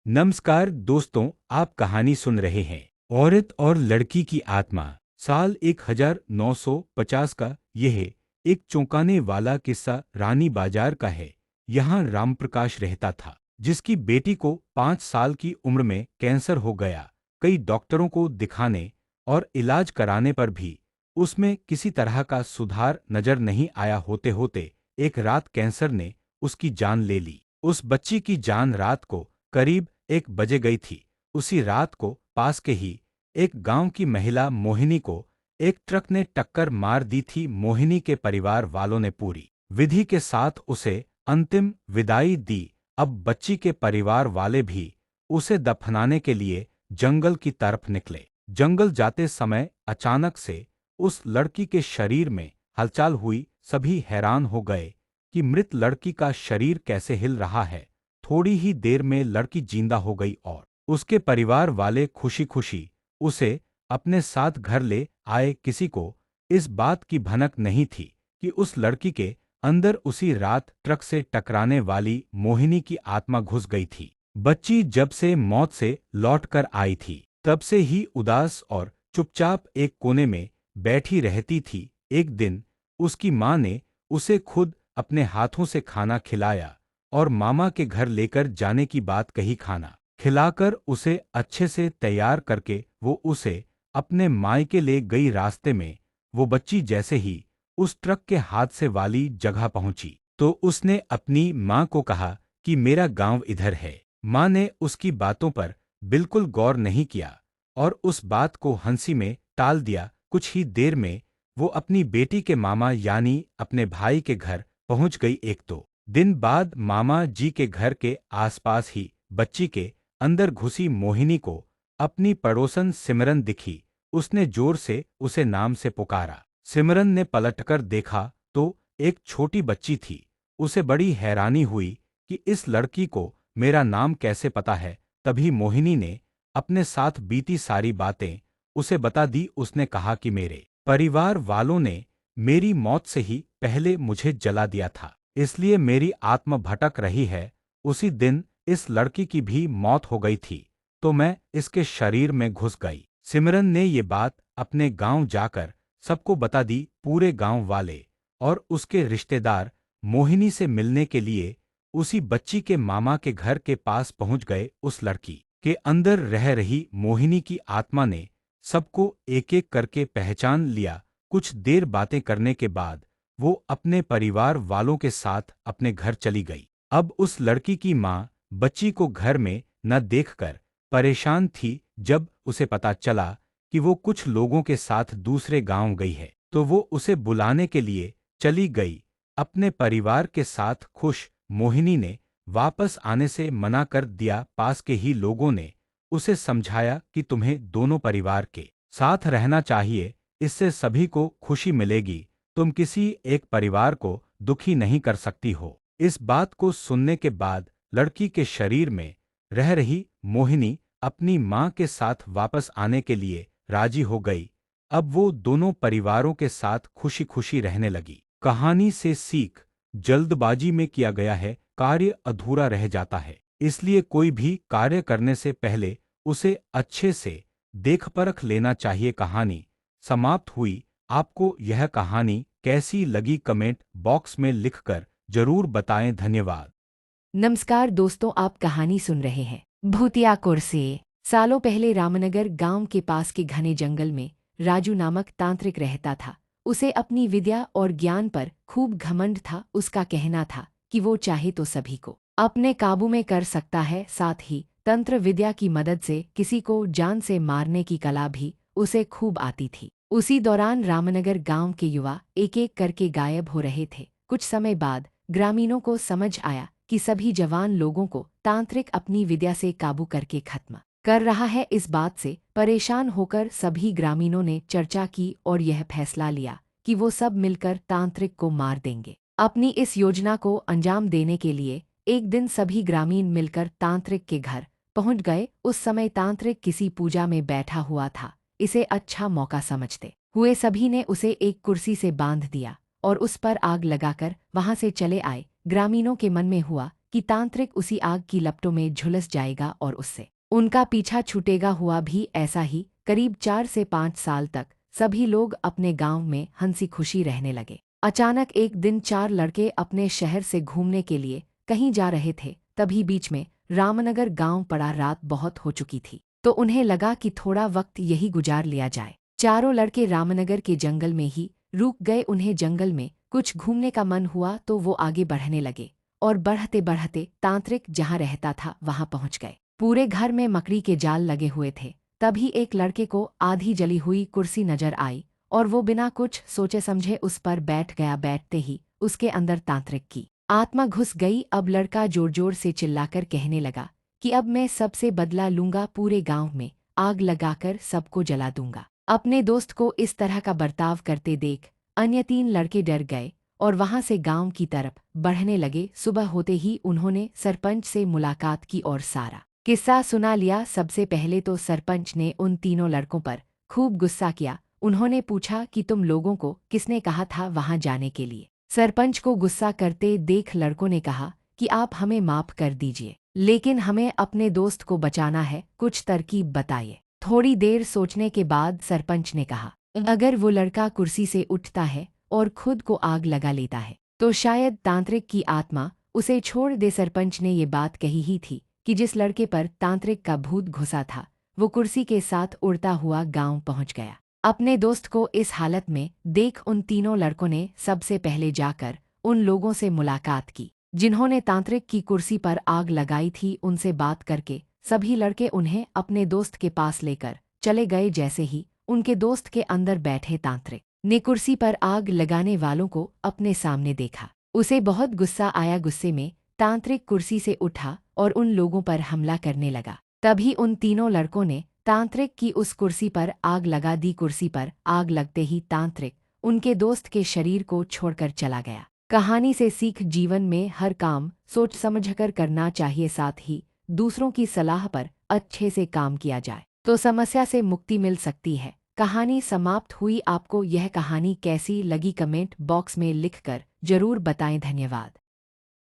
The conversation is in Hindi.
नमस्कार दोस्तों, आप कहानी सुन रहे हैं औरत और लड़की की आत्मा। साल 1950 का यह एक चौंकाने वाला किस्सा रानी बाजार का है। यहाँ रामप्रकाश रहता था, जिसकी बेटी को 5 साल की उम्र में कैंसर हो गया। कई डॉक्टरों को दिखाने और इलाज कराने पर भी उसमें किसी तरह का सुधार नजर नहीं आया। होते होते एक रात कैंसर ने उसकी जान ले ली। उस बच्ची की जान रात को करीब 1 बजे गई थी। उसी रात को पास के ही एक गांव की महिला मोहिनी को एक ट्रक ने टक्कर मार दी थी। मोहिनी के परिवार वालों ने पूरी विधि के साथ उसे अंतिम विदाई दी। अब बच्ची के परिवार वाले भी उसे दफनाने के लिए जंगल की तरफ निकले। जंगल जाते समय अचानक से उस लड़की के शरीर में हलचल हुई। सभी हैरान हो गए कि मृत लड़की का शरीर कैसे हिल रहा है। थोड़ी ही देर में लड़की जिंदा हो गई और उसके परिवार वाले खुशी खुशी उसे अपने साथ घर ले आए। किसी को इस बात की भनक नहीं थी कि उस लड़की के अंदर उसी रात ट्रक से टकराने वाली मोहिनी की आत्मा घुस गई थी। बच्ची जब से मौत से लौटकर आई थी, तब से ही उदास और चुपचाप एक कोने में बैठी रहती थी। एक दिन उसकी माँ ने उसे खुद अपने हाथों से खाना खिलाया और मामा के घर लेकर जाने की बात कही। खाना खिलाकर उसे अच्छे से तैयार करके वो उसे अपने मायके ले गई। रास्ते में वो बच्ची जैसे ही उस ट्रक के हादसे वाली जगह पहुंची तो उसने अपनी माँ को कहा कि मेरा गांव इधर है। माँ ने उसकी बातों पर बिल्कुल गौर नहीं किया और उस बात को हंसी में टाल दिया। कुछ ही देर में वो अपनी बेटी के मामा यानी अपने भाई के घर पहुंच गई। 1-2 दिन बाद मामा जी के घर के आसपास ही बच्ची के अंदर घुसी मोहिनी को अपनी पड़ोसन सिमरन दिखी। उसने जोर से उसे नाम से पुकारा। सिमरन ने पलटकर देखा तो एक छोटी बच्ची थी। उसे बड़ी हैरानी हुई कि इस लड़की को मेरा नाम कैसे पता है। तभी मोहिनी ने अपने साथ बीती सारी बातें उसे बता दी। उसने कहा कि मेरे परिवार वालों ने मेरी मौत से ही पहले मुझे जला दिया था, इसलिए मेरी आत्मा भटक रही है। उसी दिन इस लड़की की भी मौत हो गई थी, तो मैं इसके शरीर में घुस गई। सिमरन ने ये बात अपने गांव जाकर सबको बता दी। पूरे गांव वाले और उसके रिश्तेदार मोहिनी से मिलने के लिए उसी बच्ची के मामा के घर के पास पहुंच गए। उस लड़की के अंदर रह रही मोहिनी की आत्मा ने सबको एक एक करके पहचान लिया। कुछ देर बातें करने के बाद वो अपने परिवार वालों के साथ अपने घर चली गई। अब उस लड़की की माँ बच्ची को घर में न देखकर परेशान थी। जब उसे पता चला कि वो कुछ लोगों के साथ दूसरे गांव गई है, तो वो उसे बुलाने के लिए चली गई। अपने परिवार के साथ खुश मोहिनी ने वापस आने से मना कर दिया। पास के ही लोगों ने उसे समझाया कि तुम्हें दोनों परिवार के साथ रहना चाहिए, इससे सभी को खुशी मिलेगी। तुम किसी एक परिवार को दुखी नहीं कर सकती हो। इस बात को सुनने के बाद लड़की के शरीर में रह रही मोहिनी अपनी माँ के साथ वापस आने के लिए राजी हो गई। अब वो दोनों परिवारों के साथ खुशी खुशी रहने लगी। कहानी से सीख: जल्दबाजी में किया गया है कार्य अधूरा रह जाता है, इसलिए कोई भी कार्य करने से पहले उसे अच्छे से देख परख लेना चाहिए। कहानी समाप्त हुई। आपको यह कहानी कैसी लगी कमेंट बॉक्स में लिखकर जरूर बताएं। धन्यवाद। नमस्कार दोस्तों, आप कहानी सुन रहे हैं भूतिया कुर्सी। सालों पहले रामनगर गांव के पास के घने जंगल में राजू नामक तांत्रिक रहता था। उसे अपनी विद्या और ज्ञान पर खूब घमंड था। उसका कहना था कि वो चाहे तो सभी को अपने काबू में कर सकता है। साथ ही तंत्र विद्या की मदद से किसी को जान से मारने की कला भी उसे खूब आती थी। उसी दौरान रामनगर गांव के युवा एक एक करके गायब हो रहे थे। कुछ समय बाद ग्रामीणों को समझ आया कि सभी जवान लोगों को तांत्रिक अपनी विद्या से काबू करके खत्म कर रहा है। इस बात से परेशान होकर सभी ग्रामीणों ने चर्चा की और यह फैसला लिया कि वो सब मिलकर तांत्रिक को मार देंगे। अपनी इस योजना को अंजाम देने के लिए एक दिन सभी ग्रामीण मिलकर तांत्रिक के घर पहुंच गए। उस समय तांत्रिक किसी पूजा में बैठा हुआ था। इसे अच्छा मौका समझते हुए सभी ने उसे एक कुर्सी से बांध दिया और उस पर आग लगाकर वहां से चले आए। ग्रामीणों के मन में हुआ कि कि तांत्रिक उसी आग की लपटों में झुलस जाएगा और उससे उनका पीछा छूटेगा। हुआ भी ऐसा ही। करीब 4 से 5 साल तक सभी लोग अपने गांव में हंसी खुशी रहने लगे। अचानक एक दिन 4 लड़के अपने शहर से घूमने के लिए कहीं जा रहे थे। तभी बीच में रामनगर गांव पड़ा। रात बहुत हो चुकी थी, तो उन्हें लगा कि थोड़ा वक्त यही गुजार लिया जाए। चारों लड़के रामनगर के जंगल में ही रुक गए। उन्हें जंगल में कुछ घूमने का मन हुआ तो वो आगे बढ़ने लगे और बढ़ते बढ़ते तांत्रिक जहाँ रहता था वहां पहुंच गए। पूरे घर में मकड़ी के जाल लगे हुए थे। तभी एक लड़के को आधी जली हुई कुर्सी नजर आई और वो बिना कुछ सोचे समझे उस पर बैठ गया। बैठते ही उसके अंदर तांत्रिक की आत्मा घुस गई। अब लड़का जोर जोर से चिल्लाकर कहने लगा कि अब मैं सबसे बदला लूंगा, पूरे गांव में आग लगाकर सबको जला दूंगा। अपने दोस्त को इस तरह का बर्ताव करते देख अन्य 3 लड़के डर गए और वहां से गांव की तरफ बढ़ने लगे। सुबह होते ही उन्होंने सरपंच से मुलाकात की और सारा किस्सा सुना लिया। सबसे पहले तो सरपंच ने उन तीनों लड़कों पर खूब गुस्सा किया। उन्होंने पूछा कि तुम लोगों को किसने कहा था वहां जाने के लिए। सरपंच को गुस्सा करते देख लड़कों ने कहा कि आप हमें माफ कर दीजिए, लेकिन हमें अपने दोस्त को बचाना है, कुछ तरकीब बताइए। थोड़ी देर सोचने के बाद सरपंच ने कहा, अगर वो लड़का कुर्सी से उठता है और खुद को आग लगा लेता है तो शायद तांत्रिक की आत्मा उसे छोड़ दे। सरपंच ने ये बात कही ही थी कि जिस लड़के पर तांत्रिक का भूत घुसा था वो कुर्सी के साथ उड़ता हुआ गांव पहुंच गया। अपने दोस्त को इस हालत में देख उन तीनों लड़कों ने सबसे पहले जाकर उन लोगों से मुलाकात की जिन्होंने तांत्रिक की कुर्सी पर आग लगाई थी। उनसे बात करके सभी लड़के उन्हें अपने दोस्त के पास लेकर चले गए। जैसे ही उनके दोस्त के अंदर बैठे तांत्रिक ने कुर्सी पर आग लगाने वालों को अपने सामने देखा। उसे बहुत गुस्सा आया। गुस्से में तांत्रिक कुर्सी से उठा और उन लोगों पर हमला करने लगा। तभी उन तीनों लड़कों ने तांत्रिक की उस कुर्सी पर आग लगा दी। कुर्सी पर आग लगते ही तांत्रिक उनके दोस्त के शरीर को छोड़कर चला गया। कहानी से सीख, जीवन में हर काम सोच समझकर करना चाहिए, साथ ही दूसरों की सलाह पर अच्छे से काम किया जाए तो समस्या से मुक्ति मिल सकती है। कहानी समाप्त हुई। आपको यह कहानी कैसी लगी कमेंट बॉक्स में लिखकर जरूर बताएं। धन्यवाद।